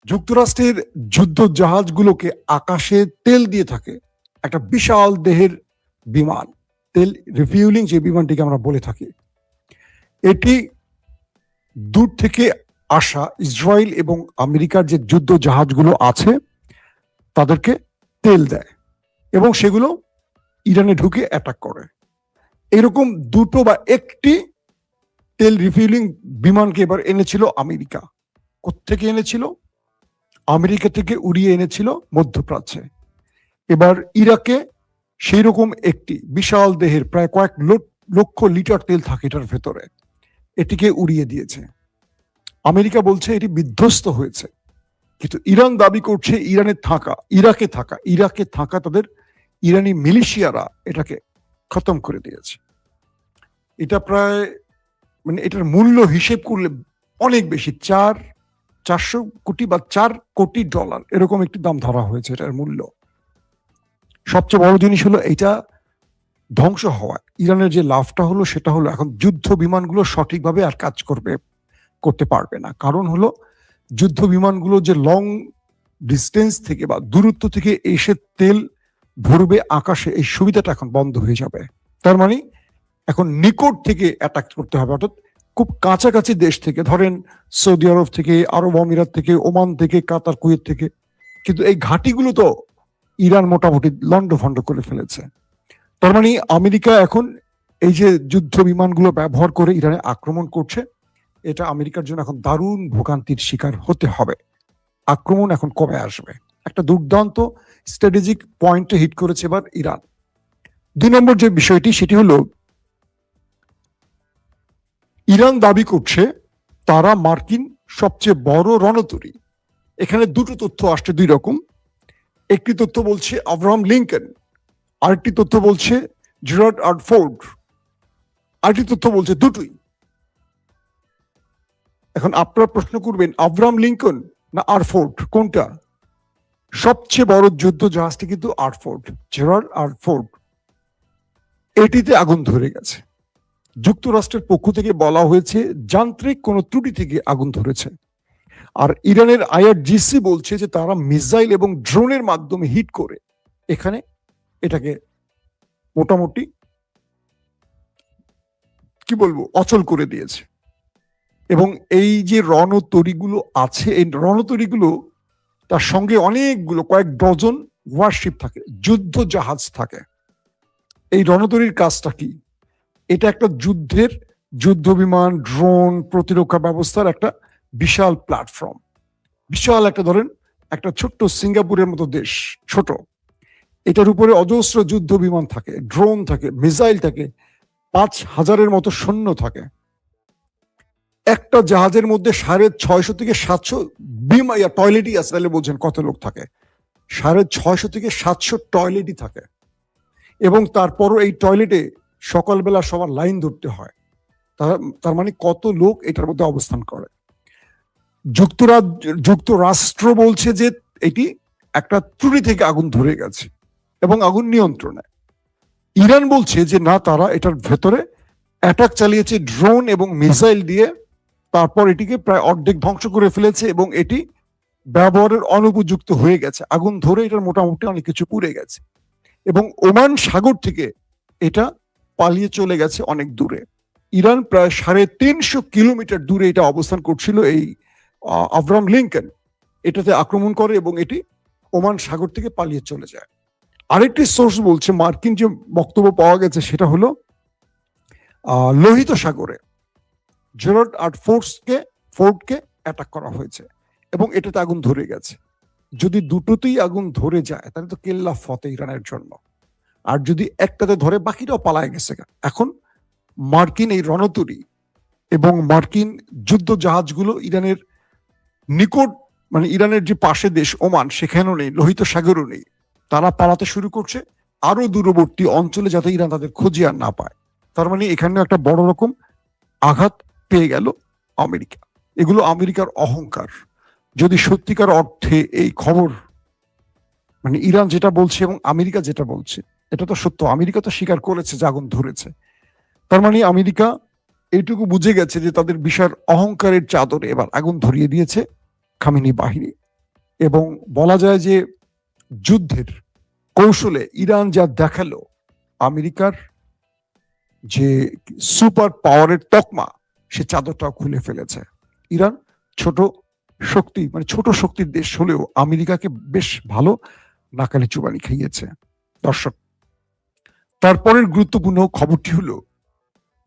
যুক্তরাষ্ট্রের যুদ্ধ জাহাজগুলোকে আকাশে তেল দিয়ে থাকে একটা বিশাল দেহের বিমান, তেল রিফিউলিং যে বিমানটিকে আমরা বলে থাকি। এটি দূর থেকে আসা ইসরায়েল এবং আমেরিকার যে যুদ্ধ জাহাজগুলো আছে তাদেরকে তেল দেয় এবং সেগুলো ইরানে ঢুকে অ্যাটাক করে। এরকম দুটো বা একটি তেল রিফিউলিং বিমানকে এবার এনেছিল আমেরিকা। কোত্থেকে এনেছিল? আমেরিকা থেকে উড়িয়ে এনেছিল মধ্যপ্রাচ্যে। এবার ইরাকে সেই রকম একটি বিশাল দেহের প্রায় কয়েক লক্ষ লিটার তেল থাকে এটার ভেতরে, এটিকে উড়িয়ে দিয়েছে। আমেরিকা বলছে এটি বিধ্বস্ত হয়েছে, কিন্তু ইরান দাবি করছে ইরাকে থাকা তাদের ইরানি মিলিশিয়ারা এটাকে খতম করে দিয়েছে। এটা প্রায় এটার মূল্য হিসেব করলে অনেক বেশি, 400 কোটি বা $4 কোটি এরকম একটি দাম ধরা হয়েছে এটার মূল্য। সবচেয়ে বড় জিনিস হলো এটা ধ্বংস হওয়া। ইরানের যে লাভটা হলো সেটা হলো এখন যুদ্ধ বিমানগুলো সঠিকভাবে আর কাজ করতে পারবে না। কারণ হলো যুদ্ধ বিমানগুলো যে লং ডিস্টেন্স থেকে বা দূরত্ব থেকে এসে তেল ভরবে আকাশে, এই সুবিধাটা এখন বন্ধ হয়ে যাবে। তার মানে এখন নিকট থেকে অ্যাটাক করতে হবে, অর্থাৎ খুব কাছাকাছি দেশ থেকে, ধরেন সৌদি আরব থেকে, আরব আমিরাত থেকে, ওমান থেকে, কাতার, কুয়েত থেকে। কিন্তু এই ঘাঁটিগুলো তো ইরান মোটামুটি লন্ডভন্ড করে ফেলেছে। তার মানে আমেরিকা এখন এই যে যুদ্ধ বিমানগুলো ব্যবহার করে ইরানে আক্রমণ করছে, এটা আমেরিকার জন্য এখন দারুণ ভোগান্তির শিকার হতে হবে। আক্রমণ এখন কবে আসবে? একটা দুর্দান্ত স্ট্র্যাটেজিক পয়েন্টে হিট করেছে এবার ইরান। 2 নম্বর যে বিষয়টি সেটি হলো ইরান দাবি করছে তারা মার্কিন সবচেয়ে বড় রণতরী। এখানে দুটো তথ্য আসছে, 2 রকম। একটি তথ্য বলছে আব্রাহাম লিঙ্কন, আরেকটি তথ্য বলছে জেরার্ড আর ফোর্ড, আরেকটি তথ্য বলছে দুটোই। এখন আপনারা প্রশ্ন করবেন আব্রাহাম লিঙ্কন না আর ফোর্ড কোনটা? সবচেয়ে বড় যুদ্ধ জাহাজটি কিন্তু আর ফোর্ড, জেরার্ড আর ফোর্ড। এটিতে আগুন ধরে গেছে। যুক্তরাষ্ট্রের পক্ষ থেকে বলা হয়েছে যান্ত্রিক কোনো ত্রুটি থেকে আগুন ধরেছে। আর ইরানের আইআরজিসি বলছে যে তারা মিসাইল এবং ড্রোনের মাধ্যমে হিট করে এখানে এটাকে মোটামুটি কি বলবো অচল করে দিয়েছে। এবং এই যে রণতরীগুলো আছে, এই রণতরীগুলো তার সঙ্গে অনেকগুলো কয়েক ডজন ওয়ারশিপ থাকে, যুদ্ধ জাহাজ থাকে। এই রণতরীর কাজটা কি? এটা একটা যুদ্ধ বিমান, ড্রোন, প্রতিরক্ষা ব্যবস্থার একটা বিশাল প্ল্যাটফর্ম। বিশাল একটা, ধরেন একটা ছোট্ট সিঙ্গাপুরের মতো দেশ, ছোট, এটার উপরে অজস্র যুদ্ধ বিমান থাকে, ড্রোন থাকে, মিসাইল থাকে, 5000-এর মতো সৈন্য থাকে। একটা জাহাজের মধ্যে 650 থেকে 700 টয়লেটই আছে। তাহলে বলছেন কত লোক থাকে? 650 থেকে 700 টয়লেটই থাকে। এবং তারপরও এই টয়লেটে সকালবেলা সবার লাইন ধরতে হয়। তার মানে কত লোক এটার মধ্যে অবস্থান করে। যুক্তরাষ্ট্র বলছে যে এটি একটা ত্রুটি থেকে আগুন ধরে গেছে এবং আগুন নিয়ন্ত্রণে। ইরান বলছে যে না, তারা এটার ভেতরে অ্যাটাক চালিয়েছে ড্রোন এবং মিসাইল দিয়ে, তারপর এটিকে প্রায় অর্ধেক ধ্বংস করে ফেলেছে এবং এটি ব্যবহারের অনুপযুক্ত হয়ে গেছে। আগুন ধরে এটার মোটামুটি অনেক কিছু পুড়ে গেছে এবং ওমান সাগর থেকে এটা পালিয়ে চলে গেছে অনেক দূরে। ইরান প্রায় 350 কিলোমিটার দূরে এটা অবস্থান করছিল। এই আব্রাহাম লিঙ্কন এটাতে আক্রমণ করে এবং এটি ওমান সাগর থেকে পালিয়ে চলে যায়। আরেকটি সোর্স বলছে, মার্কিন যে বক্তব্য পাওয়া গেছে সেটা হলো লোহিত সাগরে জেরার্ড আর ফোর্ডকে অ্যাটাক করা হয়েছে এবং এটাতে আগুন ধরে গেছে। যদি দুটোতেই আগুন ধরে যায় তাহলে তো কেল্লা ফতে ইরানের জন্য। আর যদি একটাতে ধরে বাকিটাও পালায় গেছে। এখন মার্কিন এই রণতরী এবং মার্কিন যুদ্ধ জাহাজগুলো ইরানের নিকট, ইরানের যে পাশে দেশ ওমান সেখানেও নেই, লোহিত সাগরও নেই। তারা পালাতে শুরু করছে আরো দূরবর্তী অঞ্চলে, যাতে ইরান তাদের খুঁজে আর না পায়। তার মানে এখানেও একটা বড় রকম আঘাত পেয়ে গেল আমেরিকা। এগুলো আমেরিকার অহংকার। যদি সত্যিকার অর্থে এই খবর, ইরান যেটা বলছে এবং আমেরিকা যেটা বলছে এটা তো সত্য, আমেরিকা তো স্বীকার করেছে যে আগুন ধরেছে, তার মানে আমেরিকা এইটুকু বুঝে গেছে যে তাদের বিশাল অহংকারের চাদরে এবার আগুন ধরিয়ে দিয়েছে খামেনি বাহিনী। এবং বলা যায় যে যুদ্ধের কৌশলে ইরান যা দেখালো, আমেরিকার যে সুপার পাওয়ারের তকমা সে চাদরটাও খুলে ফেলেছে। ইরান ছোট শক্তি, মানে ছোট শক্তির দেশ হলেও আমেরিকাকে বেশ ভালো নাকানি চুবানি খাইয়েছে। দর্শক, তারপরের গুরুত্বপূর্ণ খবরটি হলো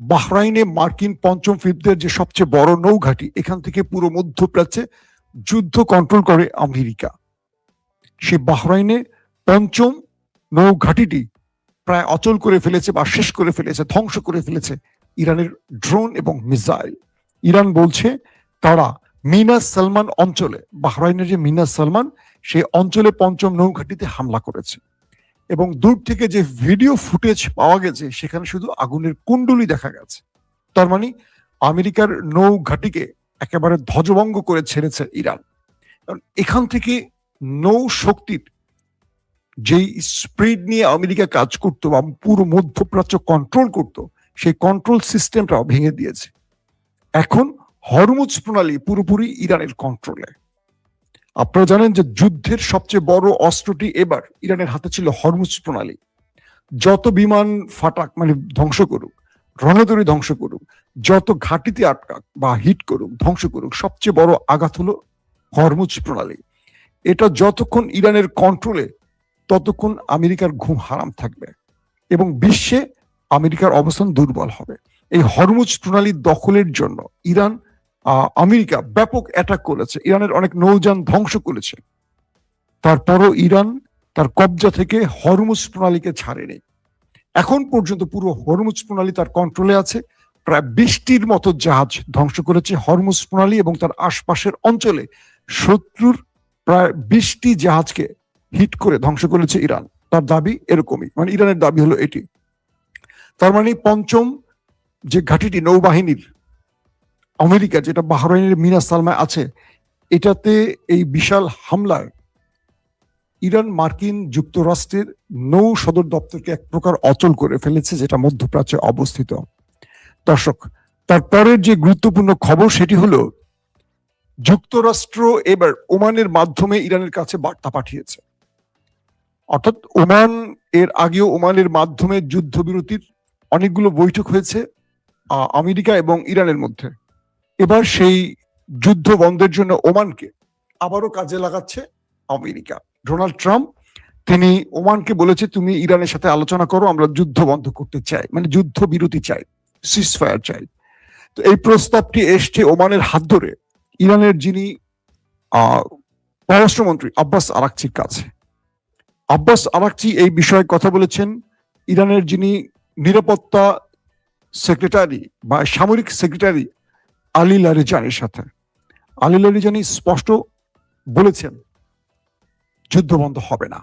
বাহরাইনে মার্কিন পঞ্চম ফ্লিটদের যে সবচেয়ে বড় নৌঘাঁটি, এখান থেকে পুরো মধ্যপ্রাচ্যে যুদ্ধ কন্ট্রোল করে আমেরিকা। সে বাহরাইনে পঞ্চম নৌঘাঁটিটি প্রায় অচল করে ফেলেছে বা শেষ করে ফেলেছে, ধ্বংস করে ফেলেছে ইরানের ড্রোন এবং মিসাইল। ইরান বলছে তারা মিনাস সালমান অঞ্চলে, বাহরাইনের যে মিনাস সালমান, সেই অঞ্চলে পঞ্চম নৌঘাঁটিতে হামলা করেছে এবং দূর থেকে যে ভিডিও ফুটেজ পাওয়া গেছে সেখানে শুধু আগুনের কুণ্ডলি দেখা গেছে। তার মানে আমেরিকার নৌঘাঁটিকে একেবারে ধ্বজভঙ্গ করে ছেড়েছে ইরান। কারণ এখান থেকে নৌ শক্তির যেই স্পিড নিয়ে আমেরিকা কাজ করতো বা পুরো মধ্যপ্রাচ্য কন্ট্রোল করত, সেই কন্ট্রোল সিস্টেমটাও ভেঙে দিয়েছে। এখন হরমুজ প্রণালী পুরোপুরি ইরানের কন্ট্রোলে। আপনারা জানেন যে যুদ্ধের সবচেয়ে বড় অস্ত্রটি এবার ইরানের হাতে ছিল হরমুজ প্রণালী। যত বিমান ফাটাক, মানে ধ্বংস করুক, রণতরী ধ্বংস করুক, যত ঘাঁটিতে আটকাক বা হিট করুক, ধ্বংস করুক, সবচেয়ে বড় আঘাত হলো হরমুজ প্রণালী। এটা যতক্ষণ ইরানের কন্ট্রোলে ততক্ষণ আমেরিকার ঘুম হারাম থাকবে এবং বিশ্বে আমেরিকার অবস্থান দুর্বল হবে। এই হরমুজ প্রণালী দখলের জন্য ইরান, আমেরিকা ব্যাপক অ্যাটাক করেছে, ইরানের অনেক নৌযান ধ্বংস করেছে। তারপরও ইরান তার কবজা থেকে হরমুজ প্রণালীকে ছাড়েনি। এখন পর্যন্ত পুরো হরমুজ প্রণালী তার কন্ট্রোলে আছে। প্রায় 20টির মতো জাহাজ ধ্বংস করেছে হরমুজ প্রণালী এবং তার আশপাশের অঞ্চলে শত্রুর প্রায় 20টি জাহাজকে হিট করে ধ্বংস করেছে ইরান। তার দাবি এরকমই, মানে ইরানের দাবি হলো এটি। তার মানে পঞ্চম যে ঘাঁটিটি নৌবাহিনীর আমেরিকা, যেটা বাহরাইনের মিনাস সালমায় আছে, এটাতে এই বিশাল হামলায় ইরান মার্কিন যুক্তরাষ্ট্রের নৌ সদর দপ্তরকে এক প্রকার অচল করে ফেলেছে, যেটা মধ্যপ্রাচ্যে অবস্থিত। দর্শক, তারপরের যে গুরুত্বপূর্ণ খবর সেটি হলো যুক্তরাষ্ট্র এবার ওমানের মাধ্যমে ইরানের কাছে বার্তা পাঠিয়েছে। অর্থাৎ ওমান, এর আগেও ওমানের মাধ্যমে যুদ্ধবিরতির অনেকগুলো বৈঠক হয়েছে আমেরিকা এবং ইরানের মধ্যে। এবার সেই যুদ্ধ বন্ধের জন্য ওমানকে আবারও কাজে লাগাচ্ছে আমেরিকা। ডোনাল্ড ট্রাম্প তিনি ওমানকে বলেছে, তুমি ইরানের সাথে আলোচনা করো, আমরা যুদ্ধ বন্ধ করতে চাই, মানে যুদ্ধ বিরতি চাই, সিজফায়ার চাই। তো এই প্রস্তাবটি এসছে ওমানের হাত ধরে ইরানের যিনি পররাষ্ট্রমন্ত্রী আব্বাস আরাকচির কাছে। আব্বাস আরাকচি এই বিষয়ে কথা বলেছেন ইরানের যিনি নিরাপত্তা সেক্রেটারি বা সামরিক সেক্রেটারি আলী লারিজানির সাথে। আলী লারিজানি স্পষ্ট বলেছেন যুদ্ধ বন্ধ হবে না।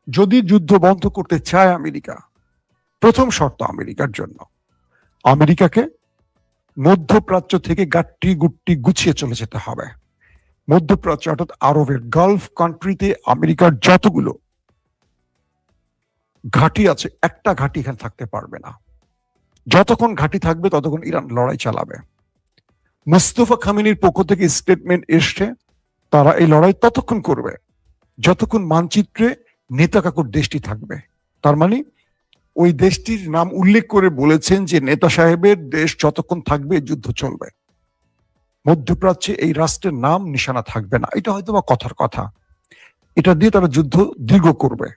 যদি যুদ্ধ বন্ধ করতে চায় আমেরিকা, প্রথম শর্ত আমেরিকার জন্য, আমেরিকাকে মধ্যপ্রাচ্য থেকে গাট্টি গুট্টি গুছিয়ে চলে যেতে হবে। মধ্যপ্রাচ্য অর্থাৎ আরবের গালফ কান্ট্রিতে আমেরিকার যতগুলো ঘাঁটি আছে, একটা ঘাঁটি এখানে থাকতে পারবে না। যতক্ষণ ঘাঁটি থাকবে ততক্ষণ ইরান লড়াই চালাবে। মুস্তফা খামেনির পক্ষ থেকে স্টেটমেন্ট এসছে, তারা এই লড়াই ততক্ষণ করবে যতক্ষণ মানচিত্রে নেতা কাকুর দেশটি থাকবে। তার মানে ওই দেশটির নাম উল্লেখ করে বলেছেন যে নেতা সাহেবের দেশ যতক্ষণ থাকবে যুদ্ধ চলবে। মধ্যপ্রাচ্যে এই রাষ্ট্রের নাম নিশানা থাকবে না। এটা হয়তো বা কথার কথা, এটা দিয়ে তারা যুদ্ধ দীর্ঘ করবে।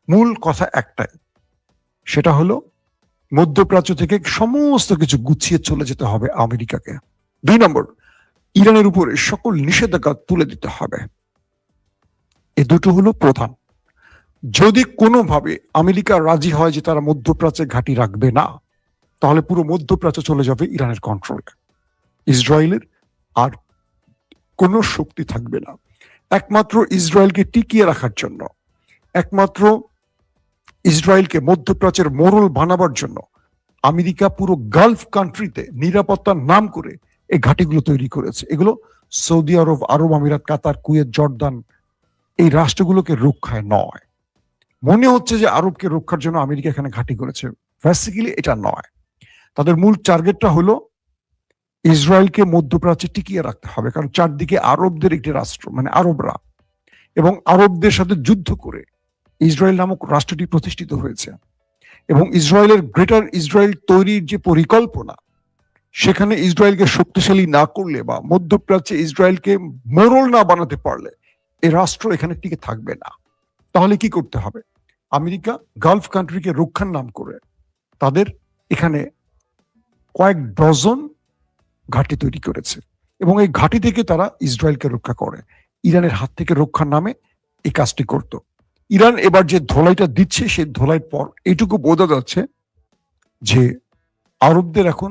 মূল কথা একটাই, সেটা হলো মধ্যপ্রাচ্য থেকে সমস্ত কিছু গুছিয়ে চলে যেতে হবে আমেরিকাকে। 2 নম্বর, ইরানের উপরে সকল নিষেধাজ্ঞা তুলে দিতে হবে। এ দুটো হলো প্রধান। যদি কোনোভাবে আমেরিকা রাজি হয় যে তারা মধ্যপ্রাচ্যে ঘাঁটি রাখবে না, তাহলে পুরো মধ্যপ্রাচ্য চলে যাবে ইরানের কন্ট্রোলে। ইসরায়েলের আর কোনো শক্তি থাকবে না। একমাত্র ইসরায়েলকে টিকিয়ে রাখার জন্য, একমাত্র ইসরায়েলকে মধ্যপ্রাচ্যের মোড়ল বানাবার জন্য আমেরিকা পুরো গালফ কান্ট্রিতে নিরাপত্তার নাম করে এই ঘাঁটিগুলো তৈরি করেছে। এগুলো সৌদি আরব, আরব আমিরাত, কাতার, কুয়েত, জর্দান, এই রাষ্ট্রগুলোকে রক্ষায় নয়। মনে হচ্ছে যে আরবকে রক্ষার জন্য আমেরিকা এখানে ঘাঁটি করেছে, বেসিক্যালি এটা নয়। তাদের মূল টার্গেটটা হলো ইসরায়েলকে মধ্যপ্রাচ্যে টিকিয়ে রাখতে হবে, কারণ চারদিকে আরবদের একটি রাষ্ট্র, মানে আরবরা, এবং আরবদের সাথে যুদ্ধ করে ইসরায়েল নামক রাষ্ট্রটি প্রতিষ্ঠিত হয়েছে। এবং ইসরায়েলের গ্রেটার ইসরায়েল তৈরির যে পরিকল্পনা, সেখানে ইসরায়েলকে শক্তিশালী না করলে বা মধ্যপ্রাচ্যে ইসরায়েলকে মোড়ল না বানাতে পারলে এই রাষ্ট্র এখানে টিকে থাকবে না। তাহলে কি করতে হবে? আমেরিকা গালফ কান্ট্রিকে রক্ষার নাম করে তাদের এখানে কয়েক ডজন ঘাঁটি তৈরি করেছে এবং এই ঘাঁটি থেকে তারা ইসরায়েলকে রক্ষা করে। ইরানের হাত থেকে রক্ষার নামে এই কাজটি করত। ইরান এবার যে ধোলাইটা দিচ্ছে, সেই ধোলাইয়ের পর এইটুকু বোঝা যাচ্ছে যে আরবদের এখন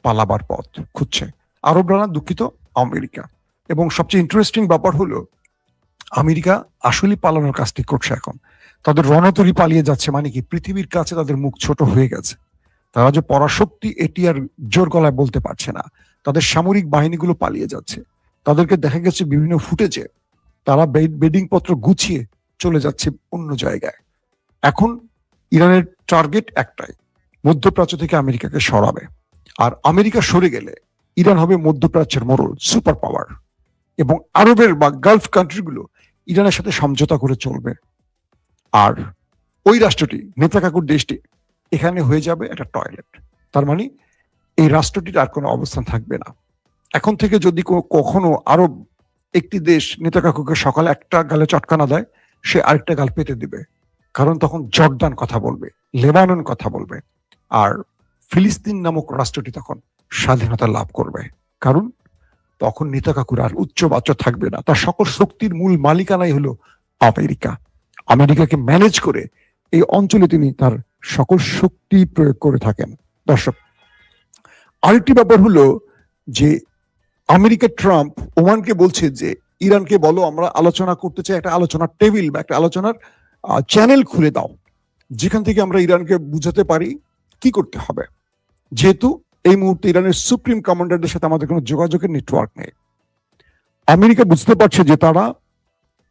পালাবার পথ খুঁজছে। আরবরা না, দুঃখিত, আমেরিকা। এবং সবচেয়ে ইন্টারেস্টিং ব্যাপার হলো আমেরিকা আসলে পালানোর কাজটি করছে এখন। তাদের রণতরী পালিয়ে যাচ্ছে, মানে কি পৃথিবীর কাছে তাদের মুখ ছোট হয়ে গেছে। তারা যে পরাশক্তি এটি আর জোর গলায় বলতে পারছে না। তাদের সামরিক বাহিনীগুলো পালিয়ে যাচ্ছে। তাদেরকে দেখা গেছে বিভিন্ন ফুটেজে তারা বেডিং পত্র গুছিয়ে চলে যাচ্ছে অন্য জায়গায়। এখন ইরানের টার্গেট একটাই, মধ্যপ্রাচ্য থেকে আমেরিকাকে সরাবে। আর আমেরিকা সরে গেলে ইরান হবে মধ্যপ্রাচ্যের মোড়ল, সুপার পাওয়ার। এবং আরবের বা গালফ কান্ট্রিগুলো ইরানের সাথে সমঝোতা করে চলবে। আর ওই রাষ্ট্রটি, নেতাকাকুর দেশটি, এখানে হয়ে যাবে একটা টয়লেট। তার মানে এই রাষ্ট্রটির আর কোনো অবস্থান থাকবে না। এখন থেকে যদি কখনো আরব একটি দেশ নেতাকাকুকে সকালে একটা গালে চটকানা দেয়, সে আরেকটা গাল পেতে দিবে। কারণ তখন জর্দান কথা বলবে, লেবানন কথা বলবে, আর ফিলিস্তিন নামক রাষ্ট্রটি তখন স্বাধীনতা লাভ করবে। কারণ তখন নেতাকাকুর আর উচ্চ বাচ্চ থাকবে না। তার সকল শক্তির মূল মালিকানাই হলো আমেরিকা। আমেরিকাকে ম্যানেজ করে এই অঞ্চলে তিনি তার সকল শক্তি প্রয়োগ করে থাকেন। দর্শক, আরেকটি ব্যাপার হলো যে আমেরিকা, ট্রাম্প ওমানকে বলছে যে ইরানকে বলো আমরা আলোচনা করতে চাই, একটা আলোচনার টেবিল বা একটা আলোচনার চ্যানেল খুলে দাও, যেখান থেকে আমরা ইরানকে বুঝাতে পারি কি করতে হবে। যেহেতু এই মুহূর্তে ইরানের সুপ্রিম কমান্ডারদের সাথে আমাদের কোনো যোগাযোগের নেটওয়ার্ক নেই। আমেরিকা বুঝতে পারছে যে তারা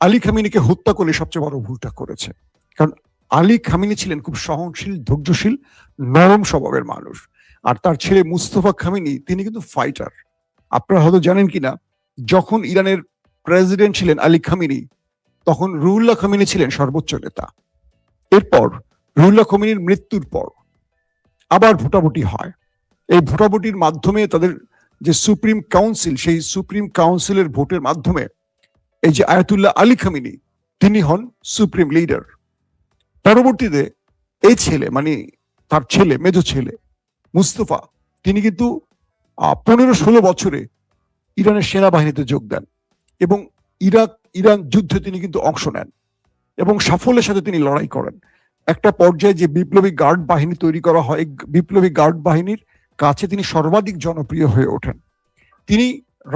আলী খামিনিকে হত্যা করে সবচেয়ে বড় ভুলটা করেছে। কারণ আলী খামিনি ছিলেন খুব সহনশীল, ধৈর্যশীল, নরম স্বভাবের মানুষ। আর তার ছেলে মুস্তফা খামিনি, তিনি কিন্তু ফাইটার। আপনারা হয়তো জানেন কিনা, যখন ইরানের প্রেসিডেন্ট ছিলেন আলী খামিনি, তখন রুহুল্লাহ খামিনি ছিলেন সর্বোচ্চ নেতা। এরপর রুহুল্লাহ খামিনির মৃত্যুর পর আবার ভোটাভুটি হয়। এই ভোটাভুটির মাধ্যমে তাদের যে সুপ্রিম কাউন্সিল, সেই সুপ্রিম কাউন্সিলের ভোটের মাধ্যমে এই যে আয়াতুল্লাহ আলী খামিনি, তিনি হন সুপ্রিম লিডার। পরবর্তীতে এই ছেলে, মানে তার ছেলে, মেজ ছেলে মুস্তফা, তিনি কিন্তু 15-16 বছরে ইরানের সেনাবাহিনীতে যোগ দেন এবং ইরান যুদ্ধে তিনি কিন্তু অংশ নেন এবং সাফল্যের সাথে তিনি লড়াই করেন। একটা পর্যায়ে যে বিপ্লবী গার্ড বাহিনী তৈরি করা হয়, বিপ্লবী গার্ড বাহিনীর কাছে তিনি সর্বাধিক জনপ্রিয় হয়ে ওঠেন। তিনি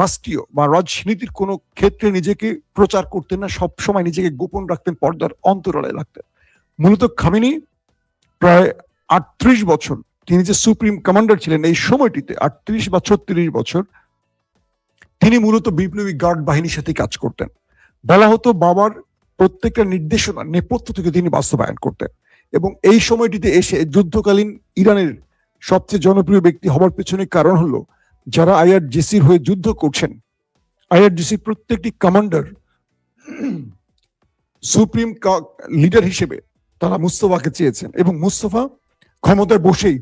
রাষ্ট্রীয় বা রাজনীতির কোনো ক্ষেত্রে নিজেকে প্রচার করতেন না, সবসময় নিজেকে গোপন রাখতেন, পর্দার অন্তরালে রাখতেন। মূলত খামেনি প্রায় 38 বছর তিনি যে সুপ্রিম কমান্ডার ছিলেন, এই সময়টিতে 38 বা 36 বছর তিনি মূলত বিপ্লবী গার্ড বাহিনীর সাথে কাজ করতেন। বলা হতো বাবার প্রত্যেকটা নির্দেশনা নেপথ্য থেকে তিনি বাস্তবায়ন করতেন। এবং এই সময়টিতে এসে যুদ্ধকালীন ইরানের সবচেয়ে জনপ্রিয় ব্যক্তি হবার পেছনে কারণ হলো, যারা আইআরজিসির হয়ে যুদ্ধ করছেন, আইআরজিসির প্রত্যেকটি কমান্ডার সুপ্রিম লিডার হিসেবে তারা মুস্তফাকে চেয়েছেন এবং মুস্তফা ক্ষমতায় বসেই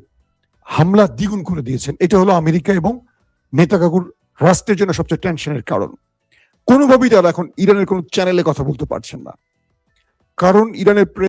হামলা দ্বিগুণ করে দিয়েছেন। এটা হলো আমেরিকা এবং নেতাকাকুর রাষ্ট্রের জন্য সবচেয়ে টেনশনের কারণ। কোনোভাবেই তারা এখন ইরানের কোনো চ্যানেলে কথা বলতে পারছেন না, কারণ ইরানের